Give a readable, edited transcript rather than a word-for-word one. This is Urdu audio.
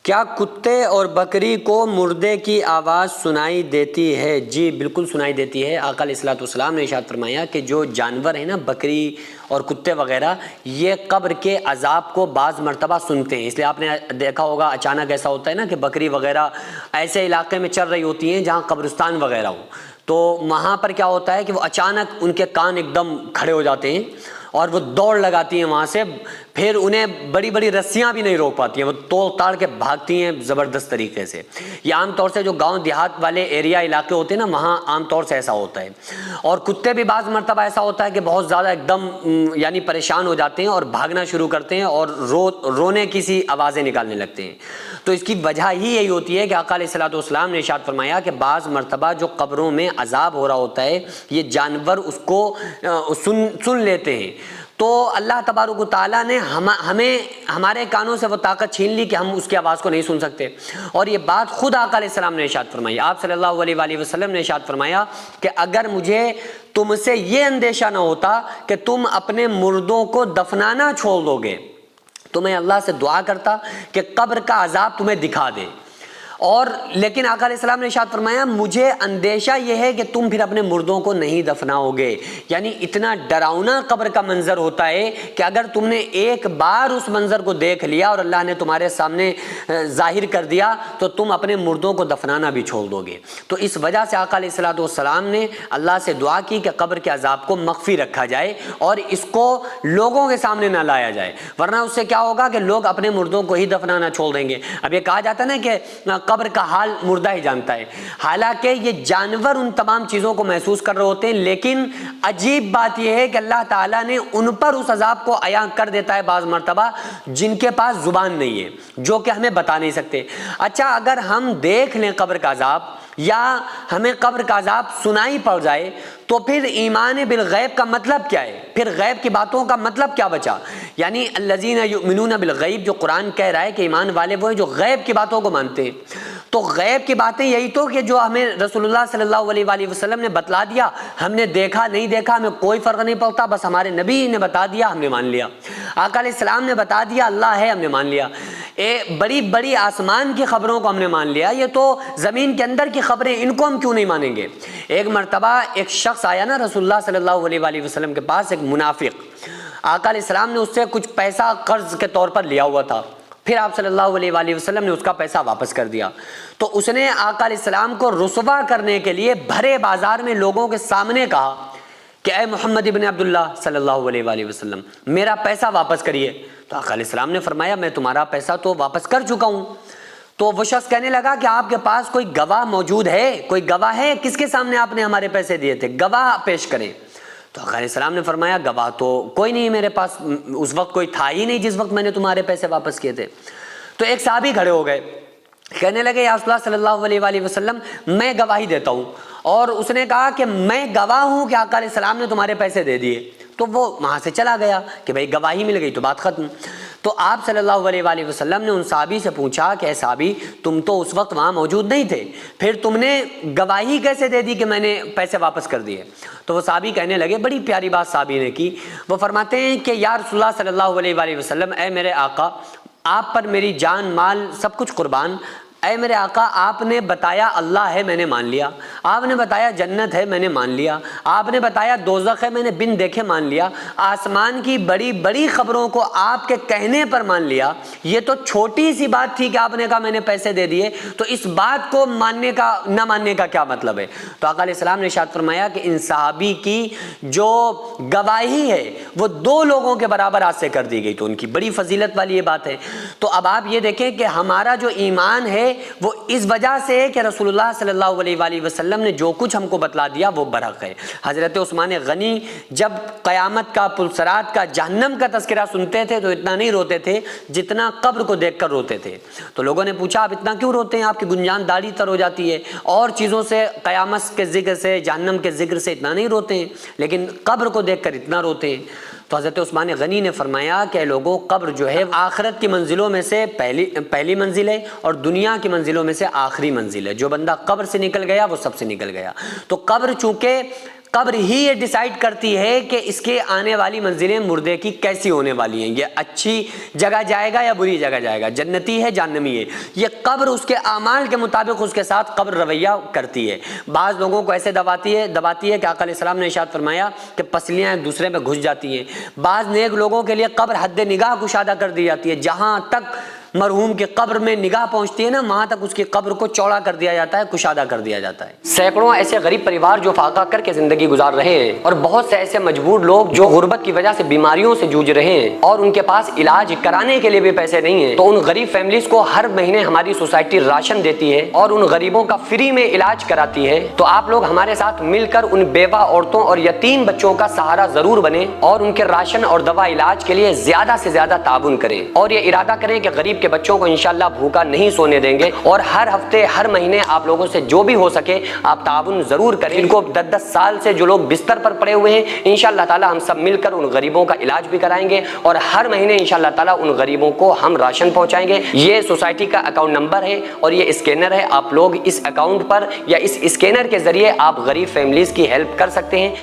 کیا کتے اور بکری کو مردے کی آواز سنائی دیتی ہے؟ جی بالکل سنائی دیتی ہے۔ آقا علیہ الصلوۃ والسلام نے ارشاد فرمایا کہ جو جانور ہیں نا، بکری اور کتے وغیرہ، یہ قبر کے عذاب کو بعض مرتبہ سنتے ہیں۔ اس لیے آپ نے دیکھا ہوگا اچانک ایسا ہوتا ہے نا کہ بکری وغیرہ ایسے علاقے میں چل رہی ہوتی ہیں جہاں قبرستان وغیرہ ہو، تو وہاں پر کیا ہوتا ہے کہ وہ اچانک ان کے کان ایک دم کھڑے ہو جاتے ہیں اور وہ دوڑ لگاتی ہیں وہاں سے، پھر انہیں بڑی بڑی رسیاں بھی نہیں روک پاتی ہیں، وہ توڑ تاڑ کے بھاگتی ہیں زبردست طریقے سے۔ یہ عام طور سے جو گاؤں دیہات والے ایریا علاقے ہوتے ہیں نا، وہاں عام طور سے ایسا ہوتا ہے۔ اور کتے بھی بعض مرتبہ ایسا ہوتا ہے کہ بہت زیادہ ایک دم یعنی پریشان ہو جاتے ہیں اور بھاگنا شروع کرتے ہیں اور رونے کی سی آوازیں نکالنے لگتے ہیں۔ تو اس کی وجہ ہی یہی ہوتی ہے کہ آقا علیہ الصلوۃ والسلام نے ارشاد فرمایا کہ بعض مرتبہ جو قبروں میں عذاب ہو رہا ہوتا ہے، یہ جانور اس کو سن لیتے ہیں۔ تو اللہ تبارک و تعالیٰ نے ہمیں ہمارے کانوں سے وہ طاقت چھین لی کہ ہم اس کی آواز کو نہیں سن سکتے، اور یہ بات خود آقا علیہ السلام نے ارشاد فرمائی۔ آپ صلی اللہ علیہ وآلہ وسلم نے ارشاد فرمایا کہ اگر مجھے تم سے یہ اندیشہ نہ ہوتا کہ تم اپنے مردوں کو دفنانا چھوڑ دو گے، تو میں اللہ سے دعا کرتا کہ قبر کا عذاب تمہیں دکھا دے۔ اور لیکن آقا علیہ السلام نے ارشاد فرمایا مجھے اندیشہ یہ ہے کہ تم پھر اپنے مردوں کو نہیں دفناؤ گے۔ یعنی اتنا ڈراؤنا قبر کا منظر ہوتا ہے کہ اگر تم نے ایک بار اس منظر کو دیکھ لیا اور اللہ نے تمہارے سامنے ظاہر کر دیا تو تم اپنے مردوں کو دفنانا بھی چھوڑ دو گے۔ تو اس وجہ سے آقا علیہ الصلوۃ والسلام نے اللہ سے دعا کی کہ قبر کے عذاب کو مخفی رکھا جائے اور اس کو لوگوں کے سامنے نہ لایا جائے، ورنہ اس سے کیا ہوگا کہ لوگ اپنے مردوں کو ہی دفنانا چھوڑ دیں گے۔ اب یہ کہا جاتا ہے نا کہ قبر کا حال مردہ ہی جانتا ہے، حالانکہ یہ جانور ان تمام چیزوں کو محسوس کر رہے ہوتے ہیں، لیکن عجیب بات یہ ہے کہ اللہ تعالیٰ نے ان پر اس عذاب کو عیاں کر دیتا ہے بعض مرتبہ جن کے پاس زبان نہیں ہے، جو کہ ہمیں بتا نہیں سکتے۔ اچھا، اگر ہم دیکھ لیں قبر کا عذاب یا ہمیں قبر کا عذاب سنائی پڑ جائے تو پھر ایمان بالغیب کا مطلب کیا ہے؟ پھر غیب کی باتوں کا مطلب کیا بچا؟ یعنی الذین یؤمنون بالغیب، جو قرآن کہہ رہا ہے کہ ایمان والے وہ ہیں جو غیب کی باتوں کو مانتے ہیں۔ تو غیب کی باتیں یہی تو کہ جو ہمیں رسول اللہ صلی اللہ علیہ وآلہ وسلم نے بتلا دیا، ہم نے دیکھا نہیں دیکھا ہمیں کوئی فرق نہیں پڑتا، بس ہمارے نبی نے بتا دیا ہم نے مان لیا، آقا علیہ السلام نے بتا دیا اللہ ہے ہم نے مان لیا۔ بڑی بڑی آسمان کی خبروں کو ہم نے مان لیا، یہ تو زمین کے اندر کی خبریں، ان کو ہم کیوں نہیں مانیں گے؟ ایک مرتبہ ایک شخص آیا نا رسول اللہ صلی اللہ علیہ وآلہ وسلم کے پاس، ایک منافق، آقا علیہ السلام نے اس سے کچھ پیسہ قرض کے طور پر لیا ہوا تھا، پھر آپ صلی اللہ علیہ وآلہ وسلم نے اس کا پیسہ واپس کر دیا۔ تو اس نے آقا علیہ السلام کو رسوا کرنے کے لیے بھرے بازار میں لوگوں کے سامنے کہا کہ اے محمد ابن عبداللہ صلی اللہ علیہ وآلہ وسلم، میرا پیسہ واپس کریے۔ تو آقا علیہ السلام نے فرمایا میں تمہارا پیسہ تو واپس کر چکا ہوں۔ تو وہ شخص کہنے لگا کہ آپ کے پاس کوئی گواہ موجود ہے؟ کوئی گواہ ہے؟ کس کے سامنے آپ نے ہمارے پیسے دیے تھے؟ گواہ پیش کریں۔ تو آقا علیہ السلام نے فرمایا گواہ تو کوئی نہیں میرے پاس، اس وقت کوئی تھا ہی نہیں جس وقت میں نے تمہارے پیسے واپس کیے تھے۔ تو ایک صحابی کھڑے ہو گئے، کہنے لگے یا رسول اللہ صلی اللہ علیہ وآلہ وسلم میں گواہی دیتا ہوں، اور اس نے کہا کہ میں گواہ ہوں کہ آقا علیہ السلام نے تمہارے پیسے دے دیے۔ تو وہ وہاں سے چلا گیا کہ بھائی گواہی مل گئی تو بات ختم۔ تو آپ صلی اللہ علیہ وآلہ وسلم نے ان صحابی سے پوچھا کہ اے صحابی، تم تو اس وقت وہاں موجود نہیں تھے، پھر تم نے گواہی کیسے دے دی کہ میں نے پیسے واپس کر دیے؟ تو وہ صحابی کہنے لگے، بڑی پیاری بات صحابی نے کی، وہ فرماتے ہیں کہ یا رسول اللہ صلی اللہ علیہ وآلہ وسلم، اے میرے آقا، آپ پر میری جان مال سب کچھ قربان، اے میرے آقا آپ نے بتایا اللہ ہے میں نے مان لیا، آپ نے بتایا جنت ہے میں نے مان لیا، آپ نے بتایا دوزخ ہے میں نے بن دیکھے مان لیا، آسمان کی بڑی بڑی خبروں کو آپ کے کہنے پر مان لیا، یہ تو چھوٹی سی بات تھی کہ آپ نے کہا میں نے پیسے دے دیے، تو اس بات کو ماننے کا نہ ماننے کا کیا مطلب ہے؟ تو آقا علیہ السلام نے ارشاد فرمایا کہ ان صحابی کی جو گواہی ہے وہ دو لوگوں کے برابر آج سے کر دی گئی، تو ان کی بڑی فضیلت والی یہ بات ہے۔ تو اب آپ یہ دیکھیں کہ ہمارا جو ایمان ہے وہ اس وجہ سے ہے کہ رسول اللہ صلی اللہ علیہ وآلہ وسلم نے جو کچھ ہم کو بتلا دیا وہ برحق ہے۔ حضرت عثمان غنی جب قیامت کا، پلسرات کا، جہنم کا تذکرہ سنتے تھے تو اتنا نہیں روتے تھے جتنا قبر کو دیکھ کر روتے تھے۔ تو لوگوں نے پوچھا آپ اتنا کیوں روتے ہیں؟ آپ کی گنجان داڑھی تر ہو جاتی ہے، اور چیزوں سے، قیامت کے ذکر سے، جہنم کے ذکر سے اتنا نہیں روتے ہیں، لیکن قبر کو دیکھ کر اتنا روتے ہیں۔ تو حضرت عثمان غنی نے فرمایا کہ لوگوں، قبر جو ہے آخرت کی منزلوں میں سے پہلی منزل ہے اور دنیا کی منزلوں میں سے آخری منزل ہے۔ جو بندہ قبر سے نکل گیا وہ سب سے نکل گیا۔ تو قبر چونکہ قبر ہی یہ ڈیسائیڈ کرتی ہے کہ اس کے آنے والی منزلیں مردے کی کیسی ہونے والی ہیں، یہ اچھی جگہ جائے گا یا بری جگہ جائے گا، جنتی ہے جہنمی ہے۔ یہ قبر اس کے اعمال کے مطابق اس کے ساتھ قبر رویہ کرتی ہے۔ بعض لوگوں کو ایسے دباتی ہے کہ آقا علیہ السلام نے ارشاد فرمایا کہ پسلیاں ایک دوسرے میں گھس جاتی ہیں۔ بعض نیک لوگوں کے لیے قبر حد نگاہ کشادہ کر دی جاتی ہے، جہاں تک مرحوم کی قبر میں نگاہ پہنچتی ہے نا، وہاں تک اس کی قبر کو چوڑا کر دیا جاتا ہے، کشادہ کر دیا جاتا ہے۔ سینکڑوں ایسے غریب پریوار جو فاقہ کر کے زندگی گزار رہے ہیں، اور بہت سے ایسے مجبور لوگ جو غربت کی وجہ سے بیماریوں سے جوجھ رہے ہیں اور ان کے پاس علاج کرانے کے لیے بھی پیسے نہیں ہیں، تو ان غریب فیملیز کو ہر مہینے ہماری سوسائٹی راشن دیتی ہے اور ان غریبوں کا فری میں علاج کراتی ہے۔ تو آپ لوگ ہمارے ساتھ مل کر ان بیوہ عورتوں اور یتیم بچوں کا سہارا ضرور بنیں اور ان کے راشن اور دوا علاج کے لیے زیادہ سے زیادہ تعاون کریں، اور یہ ارادہ کریں کہ غریب کے بچوں کو انشاءاللہ بھوکا نہیں سونے دیں گے، اور ہر ہفتے ہر مہینے آپ لوگوں سے جو بھی ہو سکے آپ تعاون ضرور کریں۔ ان کو 10 سال سے جو لوگ بستر پر پڑے ہوئے ہیں، انشاءاللہ تعالی ہم سب مل کر ان غریبوں کا علاج بھی کرائیں گے، اور ہر مہینے انشاءاللہ تعالی ان غریبوں کو ہم راشن پہنچائیں گے۔ یہ سوسائٹی کا اکاؤنٹ نمبر ہے اور یہ اسکینر ہے، آپ لوگ اس اکاؤنٹ پر یا اس اسکینر کے ذریعے آپ غریب فیملیز کی ہیلپ کر سکتے ہیں۔